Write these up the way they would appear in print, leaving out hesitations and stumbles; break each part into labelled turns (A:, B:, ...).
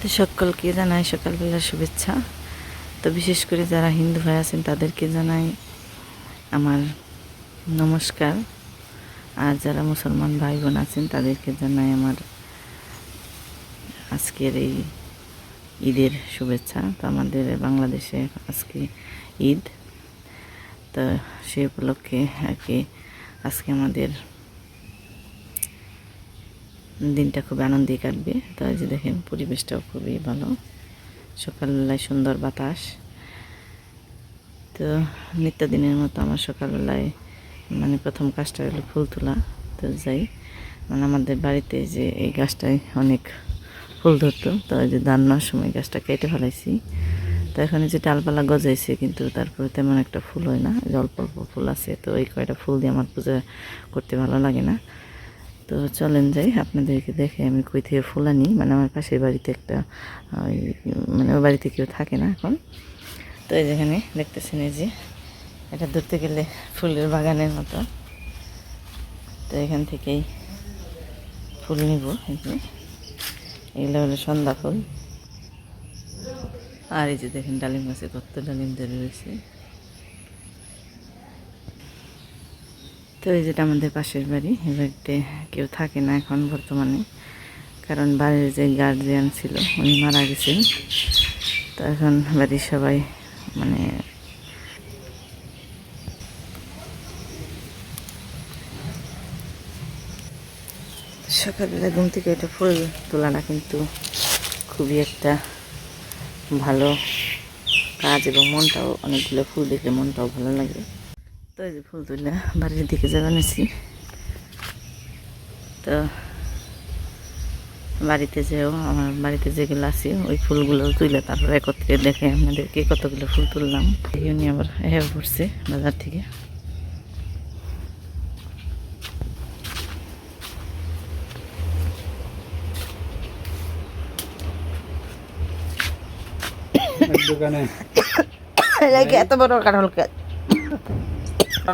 A: তো সকলকে জানাই সকালবেলার শুভেচ্ছা। তো বিশেষ করে যারা হিন্দু ভাই আছেন তাদেরকে জানাই আমার নমস্কার, আর যারা মুসলমান ভাই বোন আছেন তাদেরকে জানাই আমার আজকের এই ঈদের শুভেচ্ছা। তো আমাদের বাংলাদেশে আজকে ঈদ, তো সেই উপলক্ষে আর কি আজকে আমাদের দিনটা খুব আনন্দে কাটবে। তো এই যে দেখেন পরিবেশটাও খুবই ভালো, সকালবেলায় সুন্দর বাতাস। তো নিত্যদিনের মতো আমার সকালবেলায় মানে প্রথম কাজটা হলো ফুল তোলা। তো যাই মানে আমাদের বাড়িতে যে এই গাছটায় অনেক ফুল ধরতো, তো এই যে দান্নার সময় গাছটা কেটে ফেলাইছি। তো এখানে যে ডালপালা গজাইছে কিন্তু তারপরে তেমন একটা ফুল হয় না, অল্প অল্প ফুল আছে। তো এই কয়টা ফুল দিয়ে আমার পূজা করতে ভালো লাগে না। তো চলেন যাই, আপনাদেরকে দেখে আমি কই থেকে ফুল আনি। মানে আমার পাশের বাড়িতে একটা মানে ওই বাড়িতে কেউ থাকে না এখন। তো এই যেখানে দেখতেছেন এই যে এটা ধরতে গেলে ফুলের বাগানের মতো। তো এখান থেকেই ফুল নিব। এই যে এগুলো হলো সন্ধ্যা ফুল। আর এই যে দেখেন ডালিম গাছে কত ডালিম ধরে রয়েছে। তো এই যেটা আমাদের পাশের বাড়ি, এই বাড়িতে কেউ থাকে না এখন বর্তমানে, কারণ বাড়ির যে গার্জিয়ান ছিল উনি মারা গেছেন। তো এখন বাড়ির সবাই মানে সকালবেলা ঘুম থেকে এটা ফুল তোলাটা কিন্তু খুবই একটা ভালো কাজ, এবং মনটাও অনেকগুলো ফুল দেখলে মনটাও ভালো লাগে। তো এই যে ফুল তুলে বাড়ির দিকে জানাইছি। তো বাড়িতে যেও আমার বাড়িতে যেগুলো আছে ওই ফুলগুলো তুলে তারপর একত্রে দেখে আপনাদেরকে কতগুলো ফুল তুললাম। উনি আবার হ্যাঁ পড়ছে বাজার থেকে।
B: দোকানে
A: এত বড় কাঁঠাল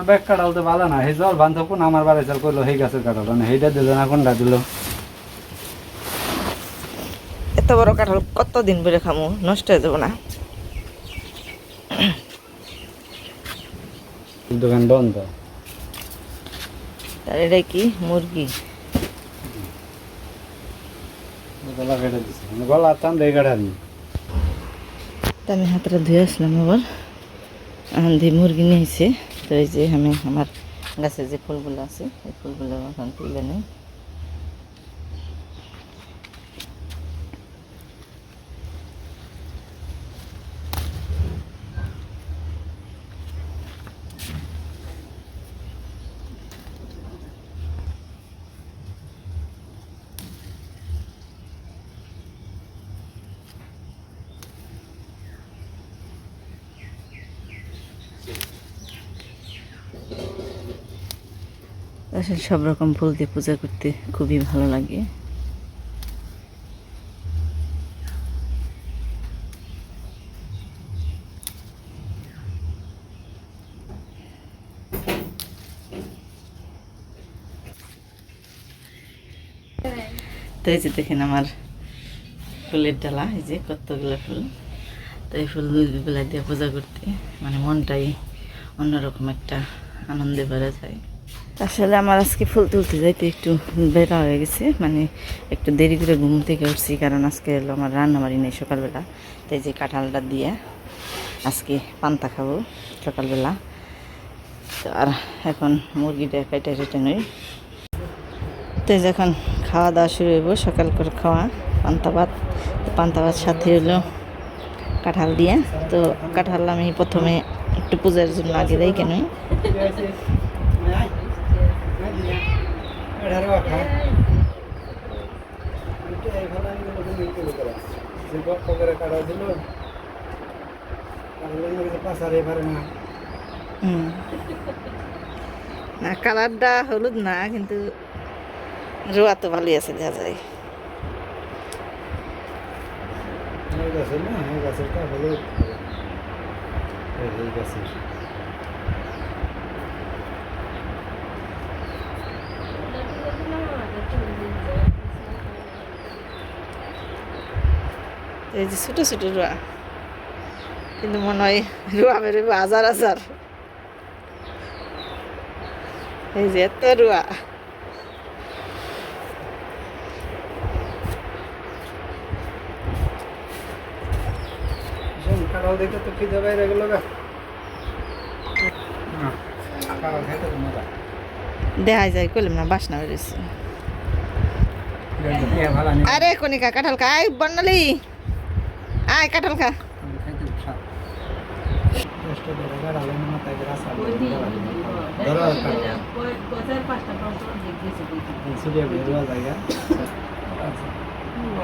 B: ব্যাগ কাটাল তো ভালো না, সেই জল বান্ধব কোন আমার বাড়ি চাল করলো সেই গাছের কাটাল না, সেইটা দিল না কোনটা দিল।
A: এত বড় কাঁঠাল কতদিন ধরে খামু, নষ্ট হয়ে যাবো না।
B: দোকান বন্ধ।
A: তার এটা কি মুরগি?
B: গলা কেটে দিচ্ছে, গলা টান দিয়ে কাটা নি।
A: তো আমি হাতটা ধুয়ে আসলাম আবার, দিয়ে মুরগি নিয়েছে। তো এই যে আমি আমার গাছে যে ফুলগুলো আছে এই ফুলগুলো এখন তুলে নিই। আসলে সব রকম ফুল দিয়ে পূজা করতে খুবই ভালো লাগে। তো এই যে দেখেন আমার ফুলের ডালা, এই যে কতগুলো ফুল। তো এই ফুলগুলা দিয়ে পূজা করতে মানে মনটাই অন্যরকম একটা আনন্দে ভরে যায়। আসলে আমার আজকে ফুল তুলতে যাইতে একটু বেলা হয়ে গেছে, মানে একটু দেরি করে ঘুম থেকে উঠছি, কারণ আজকে হলো আমার রান্নাবাড়ি নেই সকালবেলা। তাই যে কাঁঠালটা দিয়ে আজকে পান্তা খাবো সকালবেলা। তো আর এখন মুরগিটা কেটে রেটে নই। তো যখন খাওয়া দাওয়া শুরু হইব, সকাল করে খাওয়া পান্তা ভাত। পান্তা ভাত সাথে হলো কাঁঠাল দিয়ে। তো কাঁঠাল আমি প্রথমে একটু পূজার জন্য আগে দেই কেন না, কালারটা হলুদ না কিন্তু রোয়া তো ভালোই আছে, দেখা যায়। এই যে ছোটো ছোটো রুয়া, কিন্তু মনে হয় রুয়া বেরোবে হাজার হাজার। এই যে এত রুয়া,
B: কাঁঠাল দেখে তো খিদে বাইরে গেল গা। কাঁঠাল খাইতে তো মজা।
A: দেখা যায় কইলাম না বাসনা বেরোচ্ছে।
B: ভালো নেই
A: আরে কনিকা কাঁঠাল খা, আয় বর্ণালী আয় কাঁঠাল খা।
B: খাইতে স্বাদ। কষ্ট করে কাঁঠালের মাথায় রাস্তা ধরো সুরিয়া বেরোয়া জায়গা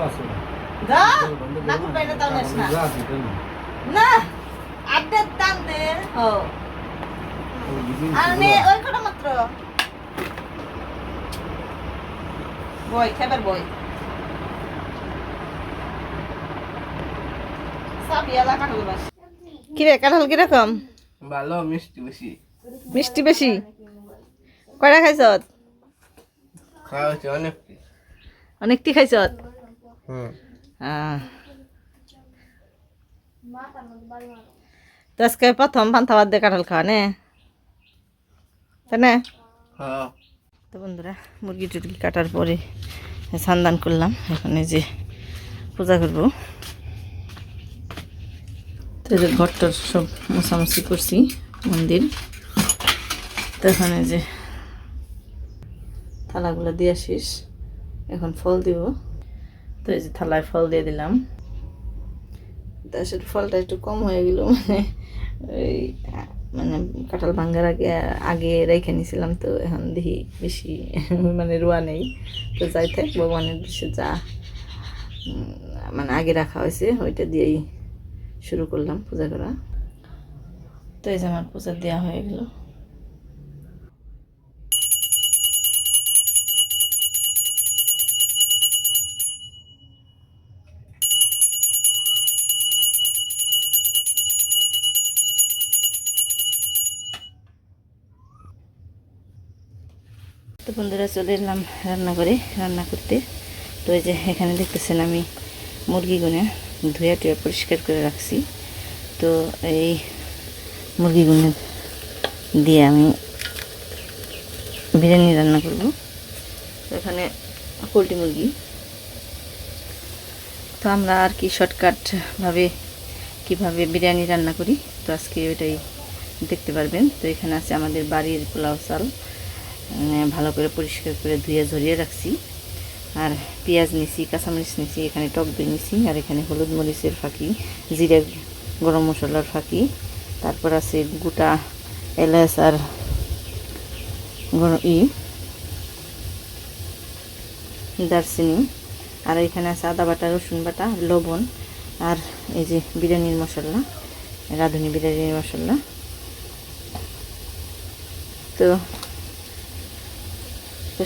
B: আছে
A: যা না বাইরে দাও না আড্ডা দাম দে। ও আর মে ওই কটা মাত্র বই খাবার বই সাবিয়ালা কাঁঠাল বাস। কিরে কাঁঠাল কিরকম?
C: ভালো, মিষ্টি বেশি।
A: মিষ্টি বেশি? কয়টা খাইছ?
C: খাওয়া হচ্ছে অনেক।
A: অনেকটি খাইছ?
C: হুম।
A: তো আজকে প্রথম পান্তা ভাত দিয়ে কাঁঠাল খাওয়া নে, তাই না?
C: হ্যাঁ।
A: তো বন্ধুরা মুরগি টুরগি কাটার পরে স্নান করলাম, এখানে যে পূজা করবো। তো এই যে ঘরটার সব মোছামুছি করছি মন্দির। তো এখানে যে থালাগুলো দিয়ে শেষ, এখন ফল দিব। তো এই যে থালায় ফল দিয়ে দিলাম। তার সাথে ফলটা একটু কম হয়ে গেল, ওই মানে কাঁঠাল ভাঙ্গার আগে আগে রেখে নিয়েছিলাম, তো এখন দেখি বেশি রোয়া নেই। তো যাই থাক, ভগবানের দেশে যা আগে রাখা হয়েছে ওইটা দিয়েই শুরু করলাম পূজা করা। তো এই যে আমার পূজা দেওয়া হয়ে গেল। তো বন্ধুরা চলে এলাম রান্না করতে। তো এই যে এখানে দেখতেছেন আমি মুরগিগুলো ধুয়ে টুয়ে পরিষ্কার করে রাখছি। তো এই মুরগিগুলো দিয়ে আমি বিরিয়ানি রান্না করব। তো এখানে পোলট্রি মুরগি। তো আমরা আর কি শর্টকাটভাবে কিভাবে বিরিয়ানি রান্না করি, তো আজকে ওইটাই দেখতে পারবেন। তো এখানে আছে আমাদের বাড়ির পোলাও চাল, ভালো করে পরিষ্কার করে ধুয়ে ঝরিয়ে রাখছি। আর পেঁয়াজ নিছি, কাঁচামরিচ নিছি, এখানে টক দই নিছি, আর এখানে হলুদ মরিচের ফাঁকি, জিরে গরম মশলার ফাঁকি, তারপর আছে গোটা এলাচ আর দারচিনি, আর এখানে আছে আদা বাটা, রসুন বাটা, লবণ, আর এই যে বিরিয়ানির মশলা, রাঁধুনি বিরিয়ানির মশলা। তো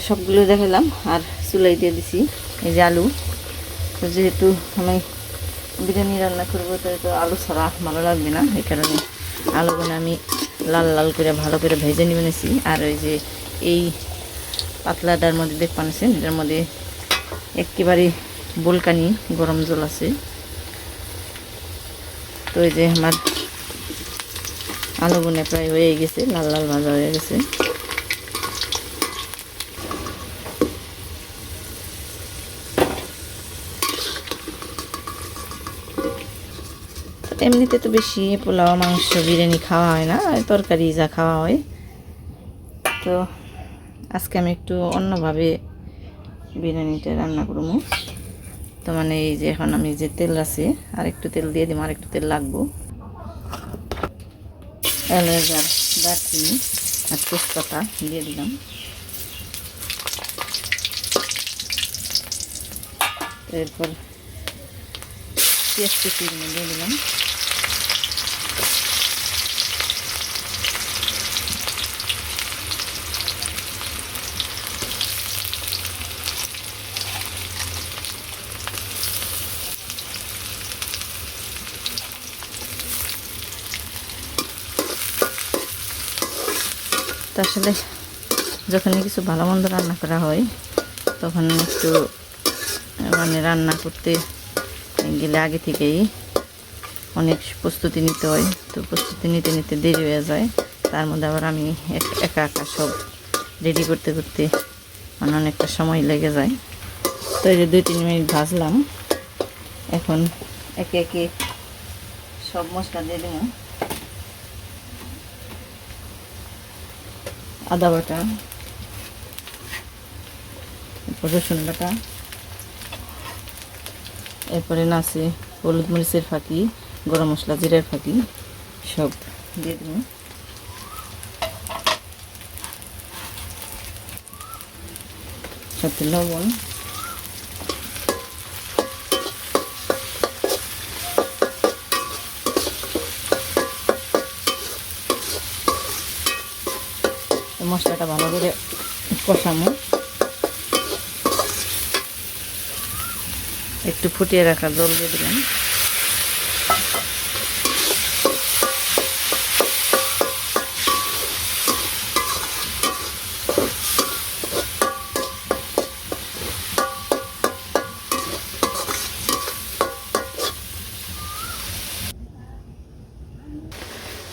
A: সবগুলো দেখালাম। আর চুলাই দিয়ে দিছি এই যে আলু। তো যেহেতু আমি বিরিয়ানি রান্না করবো, তো আলু ছাড়া ভালো লাগবে না, এই কারণে আলুগুলো আমি লাল লাল করে ভালো করে ভেজে নিয়ে নিয়েছি। আর ওই যে এই পাতলাটার মধ্যে দেখ পাচ্ছেন, এটার মধ্যে একেবারে বোলকানি গরম জল আছে। তো এই যে আমার আলুগুলো প্রায় হয়ে গেছে, লাল লাল ভাজা হয়ে গেছে। এমনিতে তো বেশি পোলাও মাংস বিরিয়ানি খাওয়া হয় না, তরকারি যা খাওয়া হয়। তো আজকে আমি একটু অন্যভাবে বিরিয়ানিটা রান্না করবো। তো এই যে এখন আমি যে তেল আছে, আর একটু তেল দিয়ে দিব, আর একটু তেল লাগবো। এলাচ আর দারচিনি আর তেজপাতা দিয়ে দিলাম। এরপর পেঁয়াজ কুচি দিয়ে দিলাম। তো আসলে যখনই কিছু ভালো মন্দ রান্না করা হয়, তখন একটু রান্না করতে গেলে আগে থেকেই অনেক প্রস্তুতি নিতে হয়, তো প্রস্তুতি নিতে নিতে দেরি হয়ে যায়। তার মধ্যে আবার আমি একা একা সব রেডি করতে করতে মানে অনেকটা সময় লেগে যায়। তো এই যে 2-3 মিনিট ভাজলাম, এখন একে একে সব মশলা দিয়ে দেবো। আদা বাটা, এরপর রসুন বাটা, এরপরে নাচে হলুদ মরিচের ফাঁকি, গরম মশলা, জিরার ফাঁকি সব দিয়ে দেবো। সাথে লবণ, মশলাটা ভালো করে কষানো, একটু ফুটিয়ে রাখা জল দিয়ে দিলাম।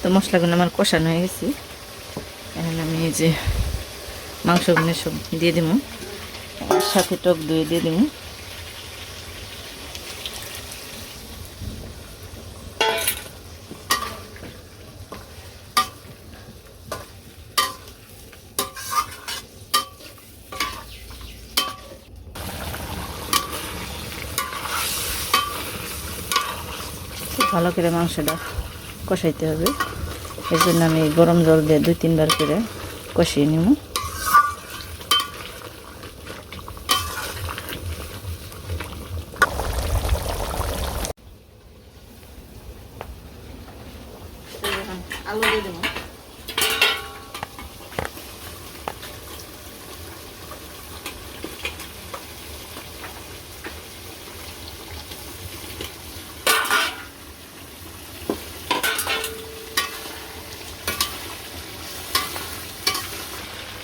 A: তো মশলাগুলো আমার কষানো হয়ে গেছে, এখন আমি এই যে মাংসগুলো সব দিয়ে দেবো, সাথে টক দই দিয়ে দেবো। ভালো করে মাংসটা কষাইতে হবে, এর জন্য আমি গরম জল দিয়ে 2-3 বার করে কষিয়ে নিব। আলু দিয়ে দেবো,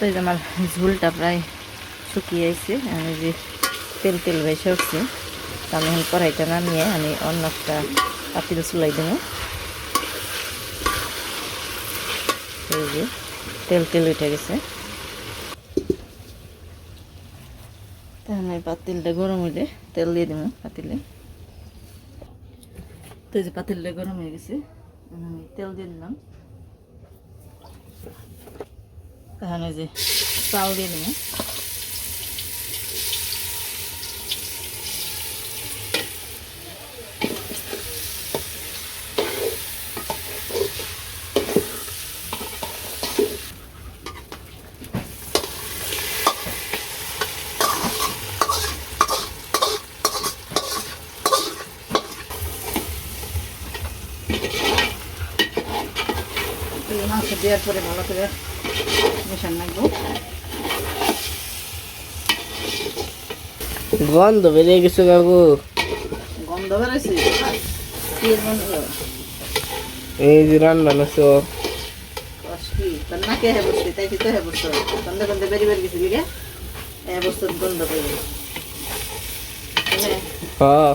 A: তো এই যে আমার ঝোলটা প্রায় শুকিয়ে এসেছে, আমি যে তেল তেল ভেসে উঠছে, তো আমি এখন কড়াইটা নামিয়ে আমি অন্য একটা পাতিল চুলাই দেবো। এই যে তেল তেল উঠে গেছে, তখন এই পাতিলটা গরম হইলে তেল দিয়ে দেবো পাতিলে। তো এই যে পাতিলটা গরম হয়ে গেছে, আমি তেল দিয়ে দিলাম। তখন এই যে চাল দিয়ে দেবো, মাংস দেওয়ার পরে ভালো করে মেশান রাখবো।
C: গন্ধ বেরিয়ে গেছে কাকু।
A: গন্ধ বেরোচ্ছে, কি গন্ধ?
C: এই যে রান্না নাছো
A: কি তোর নাকে হ্যাঁ বসছে, তাই তো হ্যাঁ বসতো গন্ধ গন্ধ বেরিয়ে বেরিয়ে গেছে দিকে হ্যাঁ বসতো গন্ধ পেয়ে
C: হ্যাঁ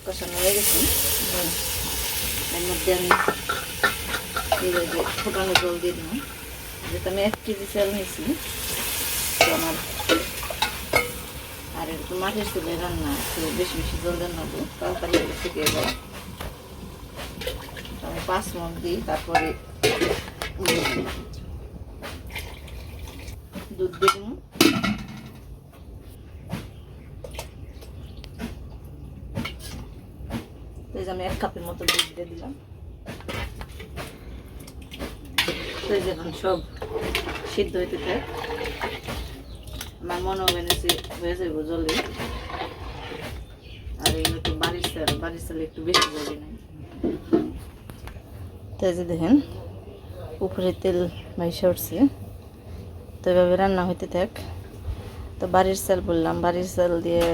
A: কষানো হয়ে গেছে। এর মধ্যে আমি ফোটানো জল দিয়ে দিলাম, যেহেতু আমি 1 কেজি চাল নিয়েছি, তো আমার আর একটু মাটির চুলে রান্না, একটু বেশি বেশি জল দেন নেবো, তাড়াতাড়ি শুকিয়ে যায়। আমি 5 মণ দিই, তারপরে দুধ দিয়ে দিলাম। আমি 1 কাপের মতো দুধ দিয়ে দিলাম। তো যখন সব সিদ্ধ হইতে থাকে, আমার মনে হয়ে যাবো জলে। আর এগুলো একটু বাড়ির চাল একটু বেশি জলে নেই। তো যে দেখেন উপরে তেল ভাইসা উঠছে, তো এভাবে রান্না হইতে থাক। তো বাড়ির চাল বললাম, বাড়ির চাল দিয়ে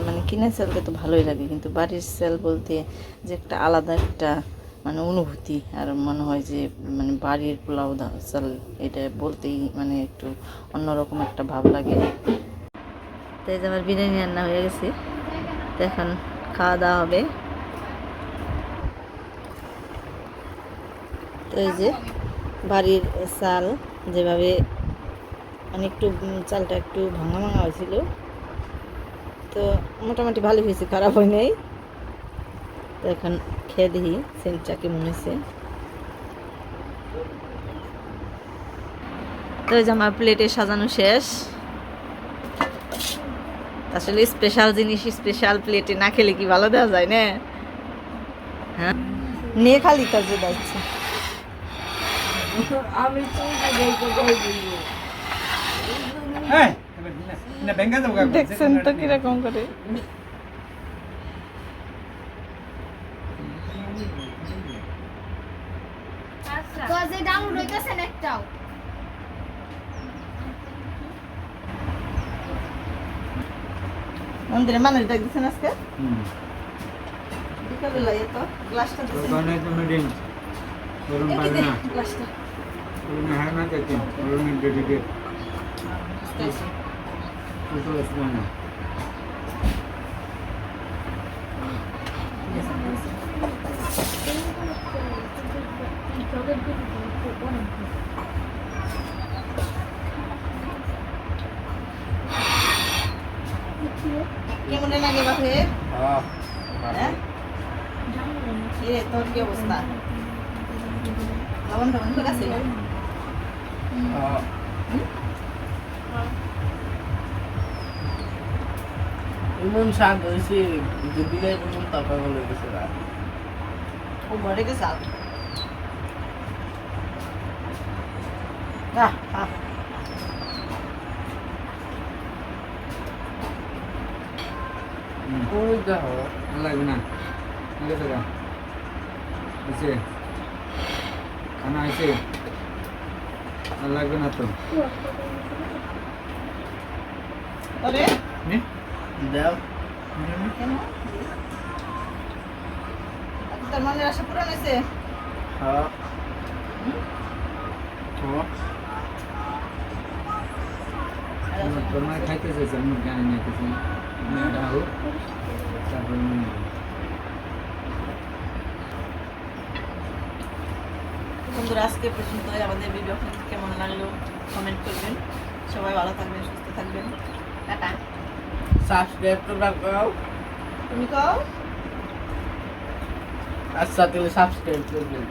A: মানে কিনের চালকে তো ভালোই লাগে, কিন্তু বাড়ির চাল বলতে যে একটা আলাদা একটা মানে অনুভূতি, আর মনে হয় যে মানে বাড়ির পোলাও চাল, এটা বলতেই মানে একটু অন্যরকম একটা ভাব লাগে। তো এই যে আমার বিরিয়ানি রান্না হয়ে গেছে, তো এখন খাওয়া দাওয়া হবে। তো এই যে বাড়ির চাল, যেভাবে মানে একটু চালটা একটু ভাঙা ভাঙা হয়েছিল, তো মোটামুটি ভালো হয়েছে, খারাপ হয় নাই। তো এখন খেয়ে দেখি সেন্টটা কেমন হয়েছে। তো এই যে আমার প্লেটে সাজানো শেষ। আসলে স্পেশাল জিনিস স্পেশাল প্লেটে না খেলে কি ভালো দেওয়া যায় না? হ্যাঁ, নিয়ে খালি কাজে যাচ্ছে।
B: এই, না ব্যাংকে যাবো কাকু।
A: দেখছেন তো কিরকম করে।
D: তো যে ডাউনলোড হইতেছে একটাও
A: মন্দিরে মানুষ দেখছেন আজকে
B: হুম।
A: বিকালবেলা এত গ্লাসটা
B: তো
A: দিছেন।
B: বানাই তো মিডিয়াম। গরম
A: এই
B: পারে
A: যে
B: না।
A: গ্লাসটা
B: গরম হ্যাঁ না দেখি। গরম দিকে তো আসবে না।
A: কেমন লাগে বাপে?
C: হ্যাঁ
A: হ্যাঁ, এ তোর কি অবস্থা? লবণ টবণ ঠিক আছে?
C: হ্যাঁ এমন স্বাদ হয়েছে যে দিলে এমন তাপা বলে গেছে না।
A: ও ঘরে গেছে আল। আহ আহ,
C: ওই দেখো
B: ভালো লাগবে না। ঠিক আছে গা। আছে। খানা আছে। ভালো লাগবে না তো।
A: ওরে
B: নে?
C: দাও
A: কেন? আচ্ছা, তোর মনের আশা পূরণ হয়েছে?
C: হ্যাঁ হ্যাঁ
B: তোমার খাইতে চাইছে আমি জানি না কিছু। এটা হোক। তারপরে মনে হবে।
A: বন্ধুরা, আজকে পর্যন্ত আমাদের ভিডিও কেমন লাগলো কমেন্ট করবেন। সবাই ভালো থাকবেন, সুস্থ থাকবেন। টাটা।
C: সাবস্ক্রাইব তো রাখো।
A: তুমি কও।
C: আচ্ছা তাহলে সাবস্ক্রাইব করবেন।